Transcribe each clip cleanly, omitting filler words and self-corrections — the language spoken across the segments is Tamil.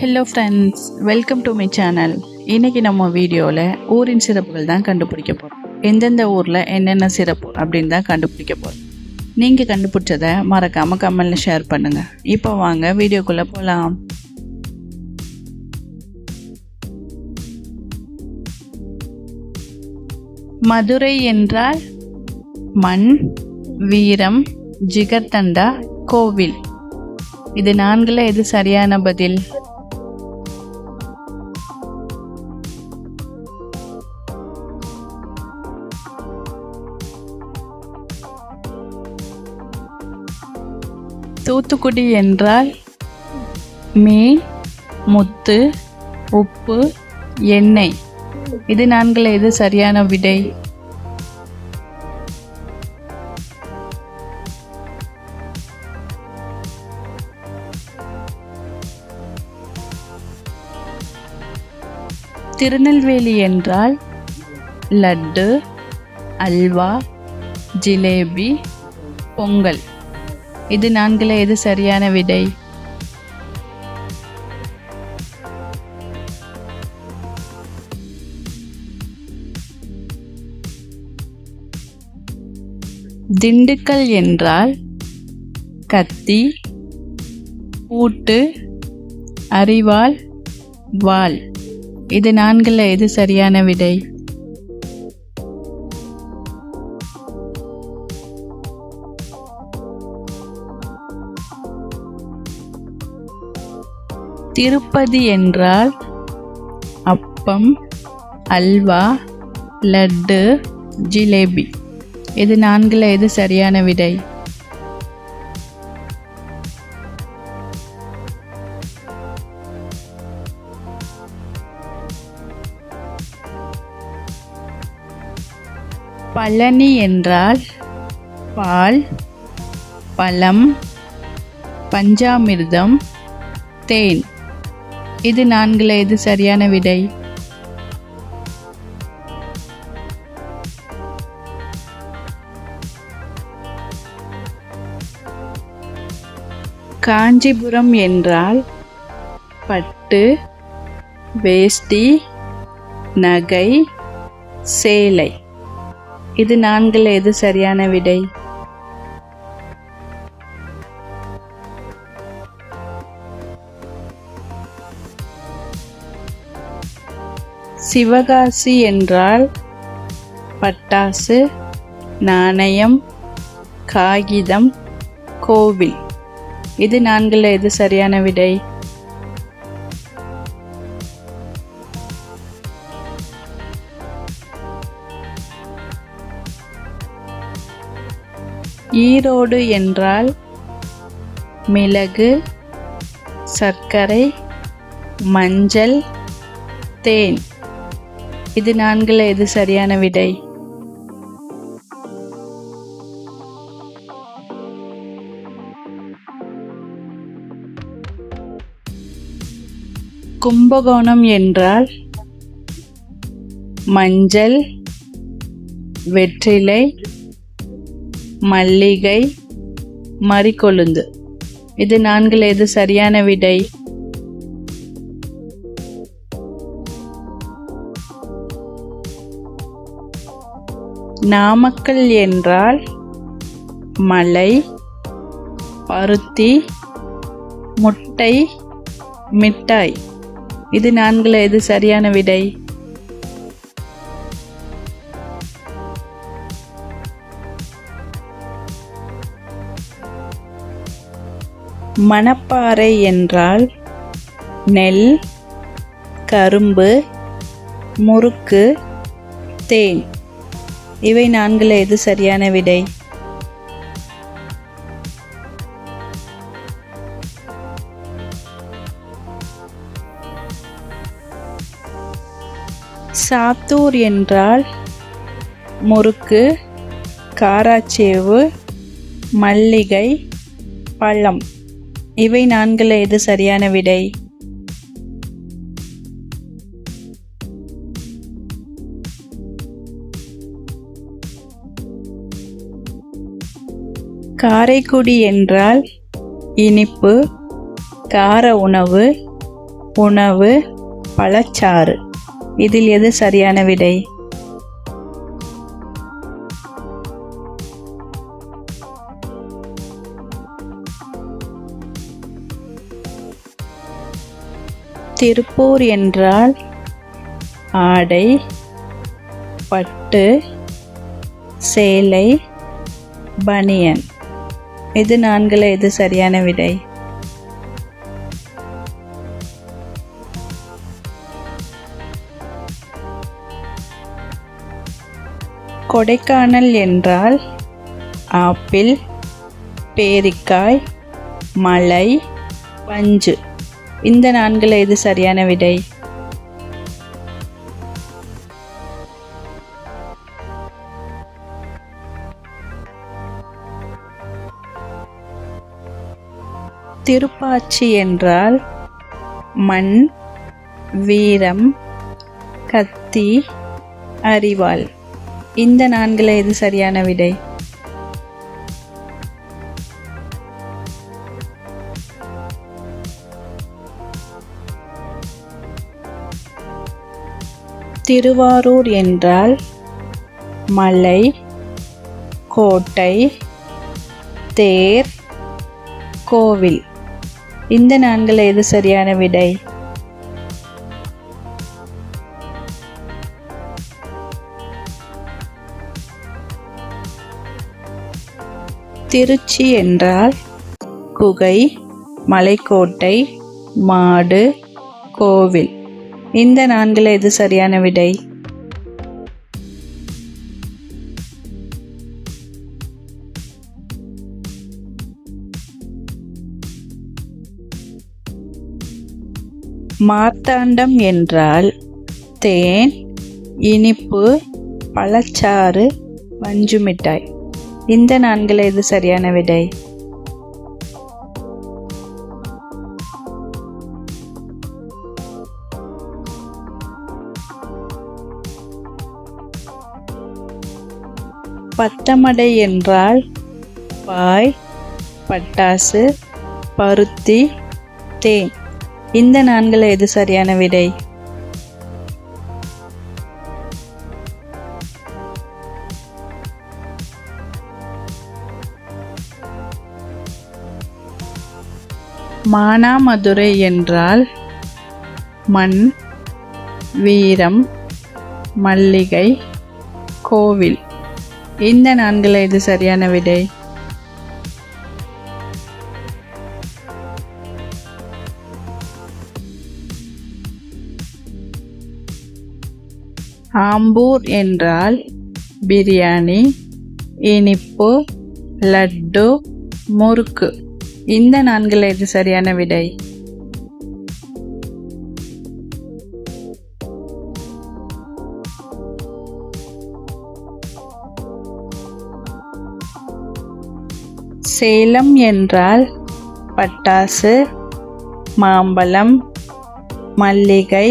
Hello friends, welcome to my channel. இன்றைக்கி நம்ம வீடியோவில் ஊரின் சிறப்புகள் தான் கண்டுபிடிக்க போகிறோம். எந்தெந்த ஊரில் என்னென்ன சிறப்பு அப்படின்னு தான் கண்டுபிடிக்க போகிறோம். நீங்கள் கண்டுபிடிச்சதை மறக்காமல் கமெண்டில் ஷேர் பண்ணுங்கள். இப்போ வாங்க வீடியோக்குள்ளே போகலாம். மதுரை என்றால் மண், வீரம், ஜிகர்தண்டா, கோவில். இது 4ல் எது சரியான பதில்? தூத்துக்குடி என்றால் மீன், முத்து, உப்பு, எண்ணெய். இது 4ல் எது சரியான விடை? திருநெல்வேலி என்றால் லட்டு, அல்வா, ஜிலேபி, பொங்கல். இது 4ல் எது சரியான விடை? திண்டுக்கல் என்றால் கத்தி, பூட்டு, அரிவாள், வாள். இது 4ல் எது சரியான விடை? திருப்பதி என்றால் அப்பம், அல்வா, லட்டு, ஜிலேபி. இது 4ல் எது சரியான விடை? பழனி என்றால் பால், பழம், பஞ்சாமிர்தம், தேன். இது 4ல் எது சரியான விடை? காஞ்சிபுரம் என்றால் பட்டு, வேஷ்டி, நகை, சேலை. இது 4ல் எது சரியான விடை? சிவகாசி என்றால் பட்டாசு, நாணயம், காகிதம், கோவில். இது 4ல் எது சரியான விடை? ஈரோடு என்றால் மிளகு, சர்க்கரை, மஞ்சள், தேன். இது 4ல் எது சரியான விடை? கும்பகோணம் என்றால் மஞ்சள், வெற்றிலை, மல்லிகை, மறிக்கொழுந்து. இது 4ல் எது சரியான விடை? நாமக்கல் என்றால் மலை, பருத்தி, முட்டை, மிட்டாய். இது 4ல் எது சரியான விடை? மணப்பாறை என்றால் நெல், கரும்பு, முறுக்கு, தேன். இவை 4ல் எது சரியான விடை? சாத்தூர் என்றால் முறுக்கு, காராச்சேவு, மல்லிகை, பழம். இவை 4ல் எது சரியான விடை? காரைக்குடி என்றால் இனிப்பு, கார உணவு, உணவு, பழச்சாறு. இதில் எது சரியான விடை? திருப்பூர் என்றால் ஆடை, பட்டு, சேலை, பனியன். இது நான்குல எது சரியான விடை? கொடைக்கானல் என்றால் ஆப்பிள், பேரிக்காய், மலை, பஞ்சு. இந்த நான்குல எது சரியான விடை? திருப்பாச்சி என்றால் மண், வீரம், கத்தி, அரிவாள். இந்த நான்குல எது சரியான விடை? திருவாரூர் என்றால் மலை, கோட்டை, தேர், கோவில். இந்த நான்குல எது சரியான விடை? திருச்சி என்றால் குகை, மலைக்கோட்டை, மாடு, கோவில். இந்த நான்குல எது சரியான விடை? மார்த்தாண்டம் என்றால் தேன், இனிப்பு, பழச்சாறு, பஞ்சு மிட்டாய். இந்த நான்குல எது சரியான விடை? பத்தமடை என்றால் பாய், பட்டாசு, பருத்தி, தேன். இந்த நான்குல எது சரியான விடை? மானாமதுரை என்றால் மண், வீரம், மல்லிகை, கோவில். இந்த நான்குல எது சரியான விடை? ஆம்பூர் என்றால் பிரியாணி, இனிப்பு, லட்டு, முறுக்கு. இந்த நான்குல எது சரியான விடை? சேலம் என்றால் பட்டாசு, மாம்பழம், மல்லிகை,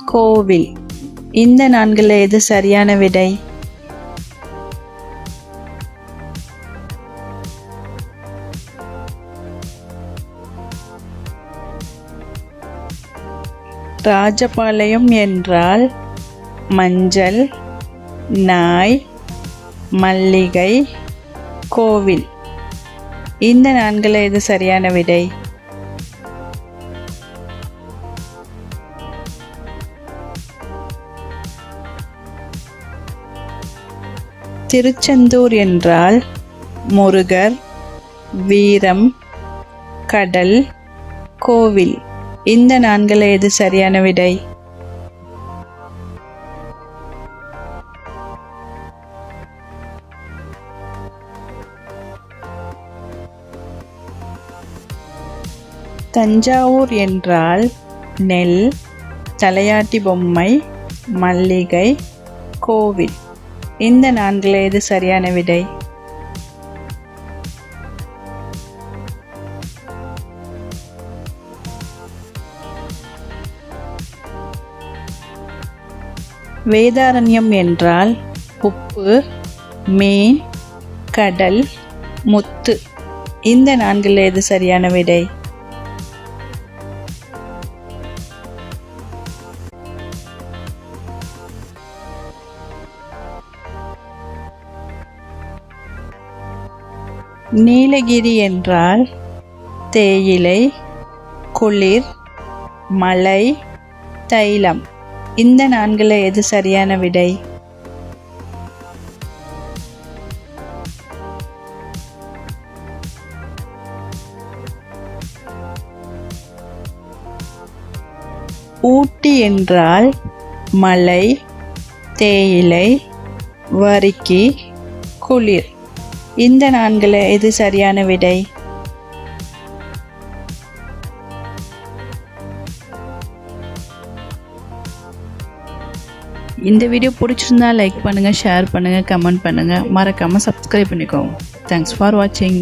கோவில். இந்த நான்குல எது சரியான விடை? ராஜபாளையம் என்றால் மஞ்சள், நாய், மல்லிகை, கோவில். இந்த நான்குல எது சரியான விடை? திருச்செந்தூர் என்றால் முருகர், வீரம், கடல், கோவில். இந்த நான்குல எது சரியான விடை? தஞ்சாவூர் என்றால் நெல், தலையாட்டி பொம்மை, மல்லிகை, கோவில். இந்த நான்குல எது சரியான விடை? வேதாரண்யம் என்றால் உப்பு, மீன், கடல், முத்து. இந்த நான்குல எது சரியான விடை? நீலகிரி என்றால் தேயிலை, குளிர், மலை, தைலம். இந்த நான்குல எது சரியான விடை? ஊட்டி என்றால் மலை, தேயிலை, வரிக்கி, குளிர். இந்த நான்குல எது சரியான விடை? இந்த வீடியோ பிடிச்சிருந்தா லைக் பண்ணுங்கள், ஷேர் பண்ணுங்கள், கமெண்ட் பண்ணுங்கள். மறக்காமல் சப்ஸ்கிரைப் பண்ணிக்கோங்க. தேங்க்ஸ் ஃபார் வாட்சிங்.